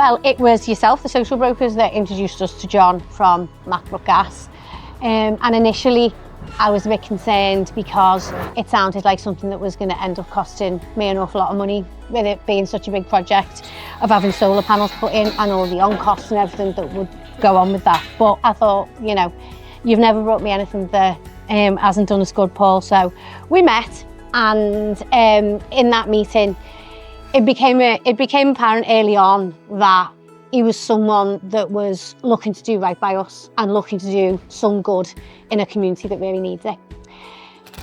Well, it was yourself, the social brokers, that introduced us to John from Macbrook Gas. And initially, I was a bit concerned because it sounded like something that was going to end up costing me an awful lot of money, with it being such a big project of having solar panels put in and all the on-costs and everything that would go on with that. But I thought, you know, you've never brought me anything that hasn't done us good, Paul. So we met, and in that meeting, it became apparent early on that he was someone that was looking to do right by us and looking to do some good in a community that really needs it.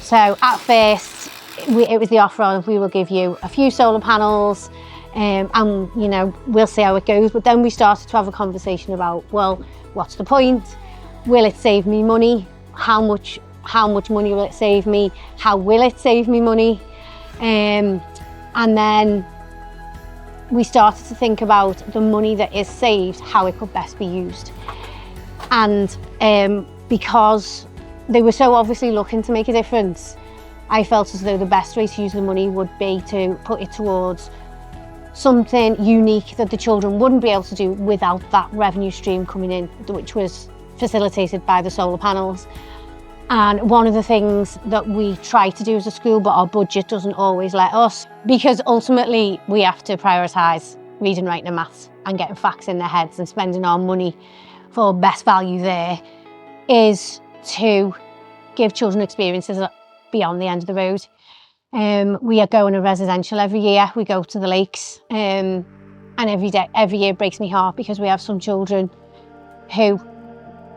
So at first, it was the offer of, we will give you a few solar panels, and you know, we'll see how it goes. But then we started to have a conversation about, well, what's the point? Will it save me money? How much money will it save me? How will it save me money? And then we started to think about the money that is saved, how it could best be used. And because they were so obviously looking to make a difference, I felt as though the best way to use the money would be to put it towards something unique that the children wouldn't be able to do without that revenue stream coming in, which was facilitated by the solar panels. And one of the things that we try to do as a school, but our budget doesn't always let us, because ultimately we have to prioritise reading, writing and maths and getting facts in their heads and spending our money for best value there, is to give children experiences beyond the end of the road. We are going to residential every year. We go to the lakes, and every year it breaks my heart, because we have some children who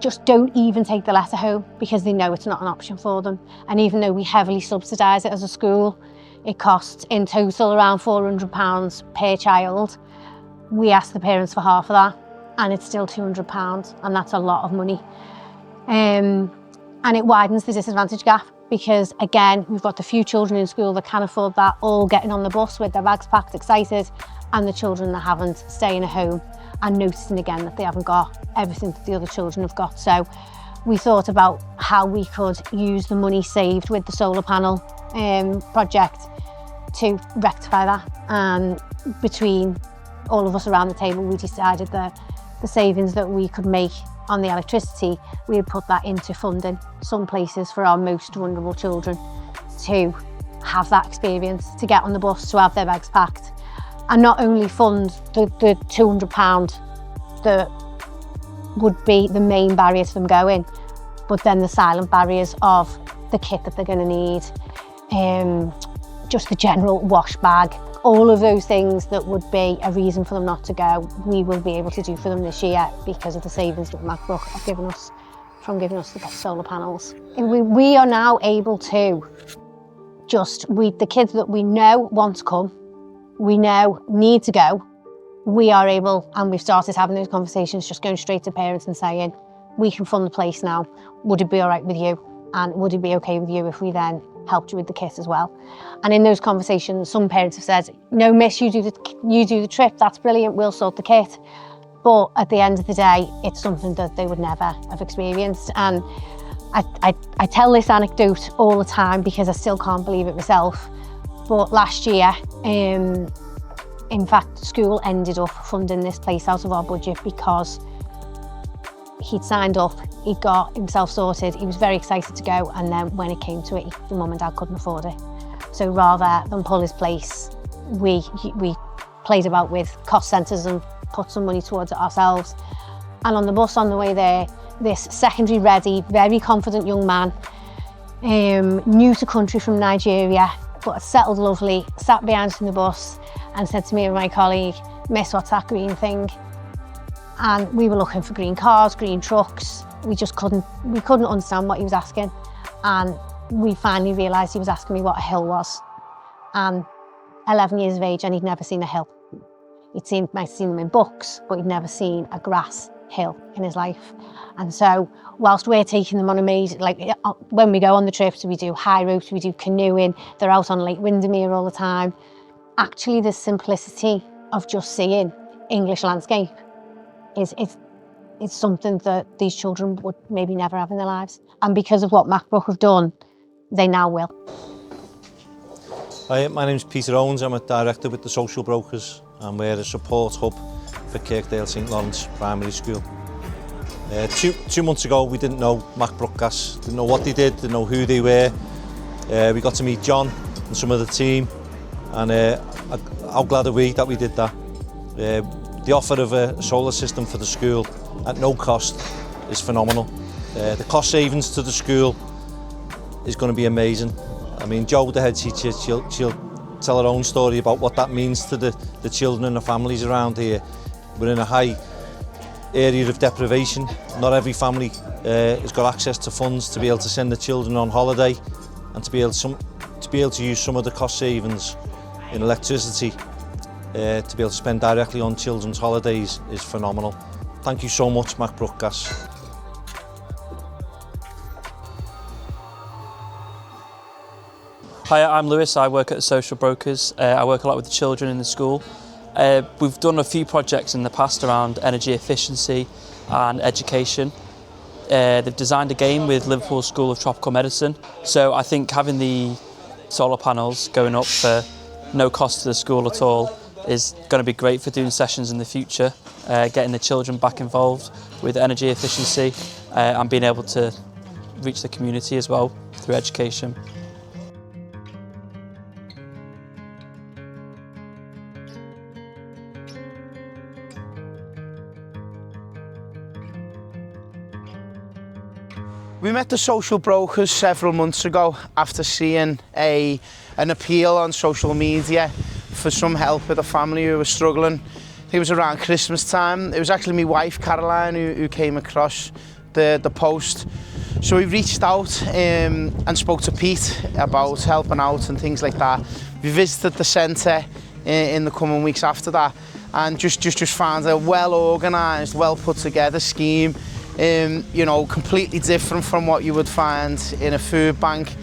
just don't even take the letter home because they know it's not an option for them. And even though we heavily subsidise it as a school, it costs in total around £400 per child. We ask the parents for half of that, and it's still £200, and that's a lot of money. And it widens the disadvantage gap, because again, we've got the few children in school that can afford that, all getting on the bus with their bags packed, excited, and the children that haven't, staying at home and noticing again that they haven't got everything that the other children have got. So we thought about how we could use the money saved with the solar panel project to rectify that. And between all of us around the table, we decided that the savings that we could make on the electricity, we would put that into funding some places for our most vulnerable children to have that experience, to get on the bus, to have their bags packed, and not only fund the £200 that would be the main barrier to them going, but then the silent barriers of the kit that they're going to need, just the general wash bag, all of those things that would be a reason for them not to go, we will be able to do for them this year because of the savings that Macbrook have given us from giving us the solar panels. And we are now able to the kids that we know want to come, we know need to go, we are able, and we've started having those conversations, just going straight to parents and saying, we can fund the place now, would it be all right with you? And would it be okay with you if we then helped you with the kit as well? And in those conversations, some parents have said, no miss, you do the trip, that's brilliant, we'll sort the kit. But at the end of the day, it's something that they would never have experienced. And I tell this anecdote all the time because I still can't believe it myself. But last year, in fact, school ended up funding this place out of our budget because he'd signed up, he'd got himself sorted, he was very excited to go, and then when it came to it, the mum and dad couldn't afford it. So rather than pull his place, we played about with cost centres and put some money towards it ourselves. And on the bus on the way there, this secondary ready, very confident young man, new to country from Nigeria, but settled lovely, sat behind us in the bus and said to me and my colleague, "Miss, what's that green thing?" And we were looking for green cars, green trucks. We couldn't understand what he was asking. And we finally realised he was asking me what a hill was. And 11 years of age, and he'd never seen a hill. Might have seen them in books, but he'd never seen a grass hill in his life. And so whilst we're taking them on when we go on the trips, we do high ropes, we do canoeing, they're out on Lake Windermere all the time. Actually, the simplicity of just seeing English landscape is something that these children would maybe never have in their lives. And because of what Macbrook have done, they now will. Hi, my name's Peter Owens. I'm a director with the Social Brokers, and we're a support hub for Kirkdale St Laurence Primary School. 2 months ago we didn't know Macbrook Gas, didn't know what they did, didn't know who they were. We got to meet John and some of the team, and how glad are we that we did that. The offer of a solar system for the school at no cost is phenomenal. The cost savings to the school is going to be amazing. I mean, Jo, the head teacher, she'll tell her own story about what that means to the children and the families around here. We're in a high area of deprivation. Not every family has got access to funds to be able to send the children on holiday, and to be able to use some of the cost savings in electricity to be able to spend directly on children's holidays is phenomenal. Thank you so much, Macbrook Gas. Hi, I'm Lewis. I work at Social Brokers. I work a lot with the children in the school. We've done a few projects in the past around energy efficiency and education. They've designed a game with Liverpool School of Tropical Medicine. So I think having the solar panels going up for no cost to the school at all is going to be great for doing sessions in the future, getting the children back involved with energy efficiency and being able to reach the community as well through education. We met the Social Brokers several months ago after seeing an appeal on social media for some help with a family who was struggling. I think it was around Christmas time. It was actually my wife, Caroline, who came across the post. So we reached out and spoke to Pete about helping out and things like that. We visited the centre in the coming weeks after that, and just found a well-organised, well-put-together scheme. You know, completely different from what you would find in a food bank.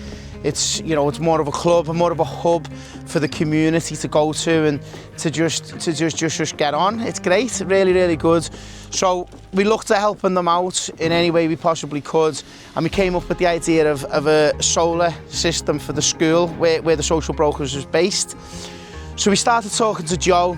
It's, you know, it's more of a club, more of a hub for the community to go to and to just get on. It's great, really, really good. So we looked at helping them out in any way we possibly could, and we came up with the idea of a solar system for the school where the Social Brokers was based. So we started talking to Jo,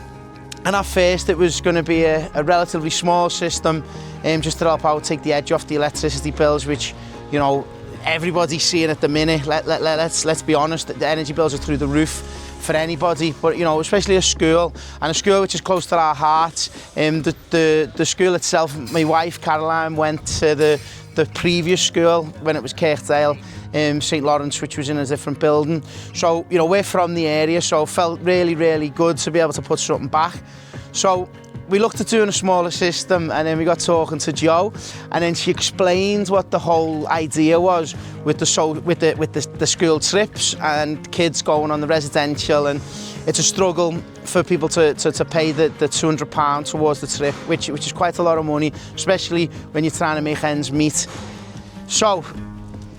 and at first it was going to be a relatively small system, just to help out, take the edge off the electricity bills, which, you know, everybody's seeing at the minute. Let's be honest, the energy bills are through the roof for anybody, but, you know, especially a school, and a school which is close to our hearts. The school itself, my wife Caroline went to the previous school when it was Kirkdale, St Laurence, which was in a different building. So, you know, we're from the area, so it felt really, really good to be able to put something back. So we looked at doing a smaller system, and then we got talking to Jo, and then she explained what the whole idea was with the school trips and kids going on the residential, and it's a struggle for people to pay the £200 towards the trip, which is quite a lot of money, especially when you're trying to make ends meet. So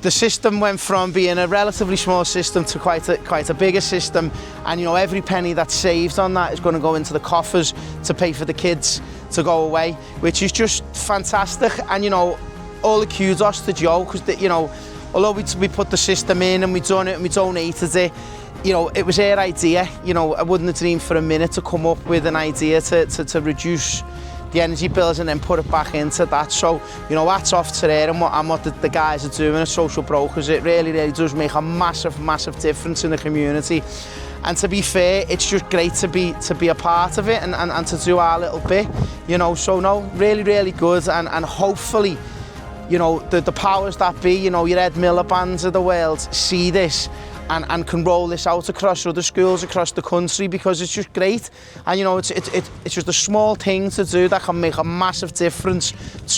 the system went from being a relatively small system to quite a bigger system, and, you know, every penny that's saved on that is going to go into the coffers to pay for the kids to go away, which is just fantastic. And, you know, all the kudos to Jo, because, you know, although we put the system in and we done it and we donated it, you know, it was her idea. You know, I wouldn't have dreamed for a minute to come up with an idea to reduce the energy bills and then put it back into that. So, you know, hats off to her and what the guys are doing at Social Brokers. It really, really does make a massive, massive difference in the community. And to be fair, it's just great to be a part of it and to do our little bit, you know. So no, really, really good, and hopefully, you know, the powers that be, you know, your Ed Miliband's of the world see this and can roll this out across other schools across the country, because it's just great. And, you know, it's just a small thing to do that can make a massive difference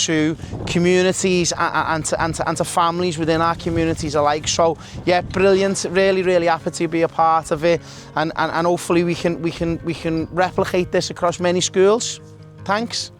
to communities and to families within our communities alike. So yeah, brilliant. Really, really happy to be a part of it, and hopefully we can replicate this across many schools. Thanks.